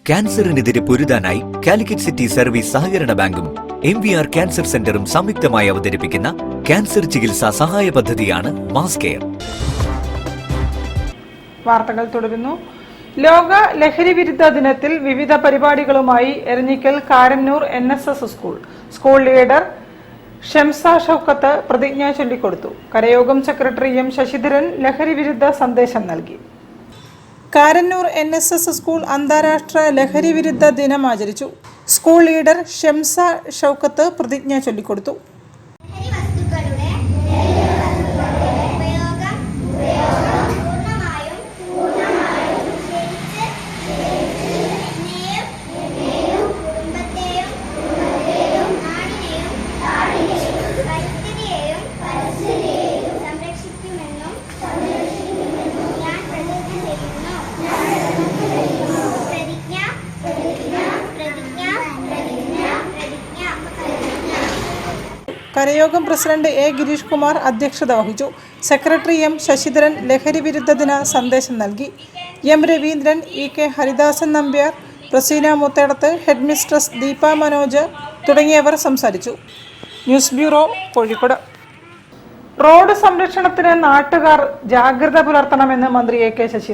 ക്യാൻസറിനെതിരെ പൊരുതാനായി Calicut city service സഹകരണ ബാങ്കും MVR cancer സെന്ററും സംയുക്തമായി അവതരിപ്പിക്കുന്ന ക്യാൻസർ ചികിത്സാ സഹായ പദ്ധതിയാണ് മാസ് കെയർ. വാർത്തകൾ തുടരുന്നു. ലോക ലഹരി വിരുദ്ധ ദിനത്തിൽ വിവിധ പരിപാടികളുമായി Eranhikkal Karannur NSS school leader Shamsa Shoukath പ്രതിജ്ഞ ചൊല്ലിക്കൊടുത്തു. കരയോഗം സെക്രട്ടറി M ശശിധരൻ ലഹരി വിരുദ്ധ സന്ദേശം നൽകി. കാരന്നൂർ NSS സ്കൂൾ അന്താരാഷ്ട്ര ലഹരി വിരുദ്ധ ദിനം ആചരിച്ചു. സ്കൂൾ ലീഡർ ഷംസ ഷൗക്കത്ത് പ്രതിജ്ഞ ചൊല്ലിക്കൊടുത്തു. കരയോഗം പ്രസിഡന്റ് A ഗിരീഷ് കുമാർ അധ്യക്ഷത വഹിച്ചു. സെക്രട്ടറി M ശശിധരൻ ലഹരി വിരുദ്ധ ദിന സന്ദേശം നൽകി. M Raveendran, EK Haridasan Nambiar, Praseena Muthedath, head mistress Deepa Manoj തുടങ്ങിയവർ സംസാരിച്ചു. News bureau, Kozhikode. റോഡ് സംരക്ഷണത്തിന് നാട്ടുകാർ ജാഗ്രത പുലർത്തണമെന്ന് മന്ത്രി AK ശശി